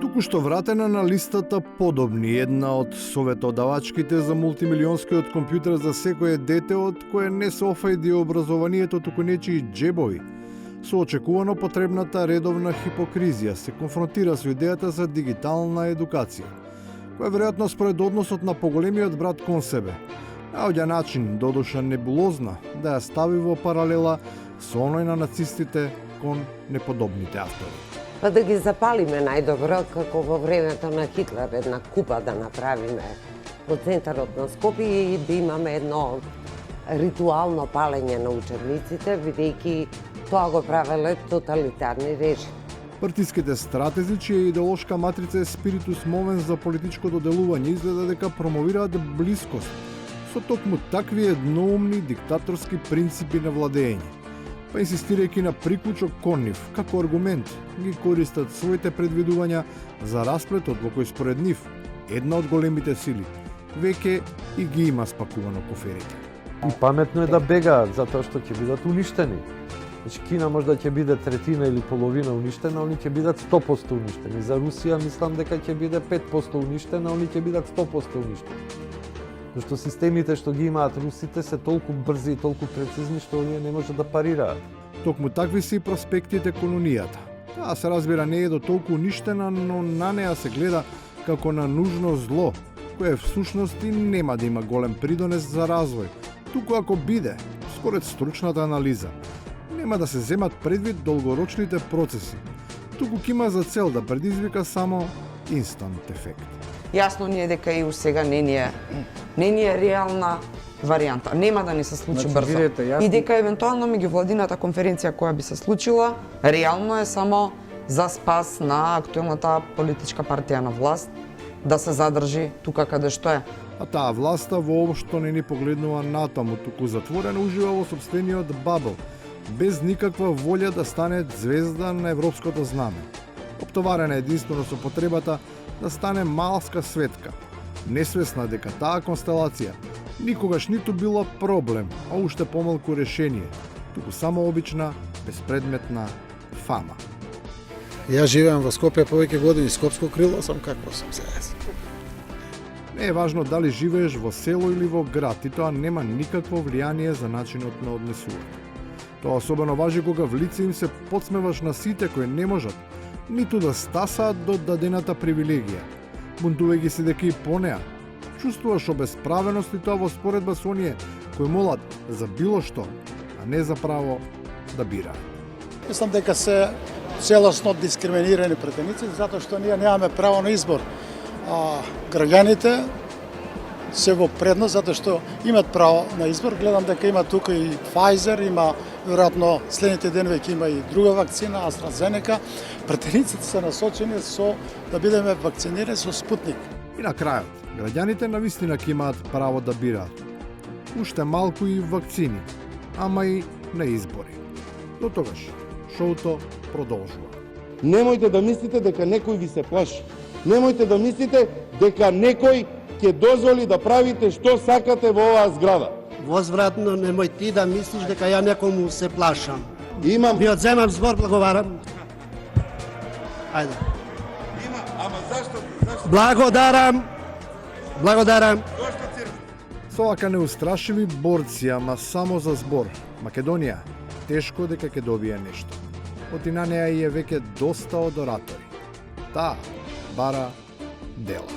Туку што вратена на листата Подобни, една од советодавачките за мултимилионскиот компјутер за секое дете од кое не се офајди образованието, туку нечии джебови. Со очекувано потребната редовна хипокризија се конфронтира со идејата за дигитална едукација, која веројатно според односот на поголемиот брат кон себе, наоѓа начин, додуша небулозна, да ја стави во паралела со оној на нацистите кон неподобните автори. Па да ги запалиме најдобро, како во времето на Хитлер, една купа да направиме во центарот на Скопје и да имаме едно ритуално палење на учебниците, бидејќи тоа го правеле тоталитарни режими. Партиските стратези, чија идеолошка матрица е спиритус мовен за политичкото делување, изгледа дека промовираат блискост со токму такви едноумни диктаторски принципи на владење. Па инсистирајќи на приклучок кон нив, како аргумент, ги користат своите предвидувања за расплетот во кој според нив една од големите сили веќе и ги има спакувано коферите. И паметно е да бегаат, затоа што ќе бидат уништени. Значи, Кина можда ќе биде третина или половина уништена, они ќе бидат 100% уништени. За Русија мислам дека ќе биде 5% уништена, они ќе бидат 100% уништени. Зашто системите што ги имаат русите се толку брзи и толку прецизни што оние не може да парираат. Токму такви се и проспектите кон Унијата. Таа се разбира не е до толку уништена, но на неа се гледа како на нужно зло, кое всушност и нема да има голем придонес за развој. Туку ако биде, според стручната анализа, нема да се земат предвид долгорочните процеси, туку ќе има за цел да предизвика само инстант ефект. Јасно ни е дека и сега не ни е реална варијанта. Нема да ни се случи брзо. И дека евентуално меѓувладината конференција која би се случила, реално е само за спас на актуелната политичка партија на власт да се задржи тука каде што е. А таа власта воопшто не ни погледнува натаму, туку затворено ужива во сопствениот бабл, без никаква волја да стане звезда на европското знаме. Оптоварена единствено со потребата да стане малска светка, несвесна дека таа констелација никогаш ниту била проблем, а уште помалку решение, туку само обична, безпредметна фама. Ја живеам во Скопје повеќе години, скопско крило сум, какво сум сега. Не е важно дали живееш во село или во град, и тоа нема никакво влијание за начинот на однесување. Тоа особено важи кога в лице им се подсмеваш на сите кои не можат ниту да стасаат до дадената привилегија. Бунтувајќи се дека и по неа, чувствуваш обесправеност и тоа во споредба со оние кои молат за било што, а не за право да бираат. Мислам дека се целосно дискриминирани претеници, затоа што ние немаме право на избор. Граѓаните се во предност затоа што имат право на избор. Гледам дека има тука и Pfizer, има веројатно следните ден веќе има и друга вакцина, AstraZeneca. Претениците се насочени со да бидеме вакцинирани со Спутник. И на крајот, граѓаните навистина ќе имаат право да бираат. Уште малку и вакцини, ама и на избори. До тогаш, шоуто продолжува. Немојте да мислите дека некој ви се плаши. Немојте да мислите дека некој ќе дозволи да правите што сакате во оваа зграда. Возвратно, немој ти да мислиш дека ја некому се плашам. Имам... Ви одземам збор, благоварам. Ајде. Ама зашто? Благодарам. Со вака неустрашиви борци, ама само за збор, Македонија тешко дека ќе добие нешто. Оти на неа е веќе доста од оратори. Таа бара дела.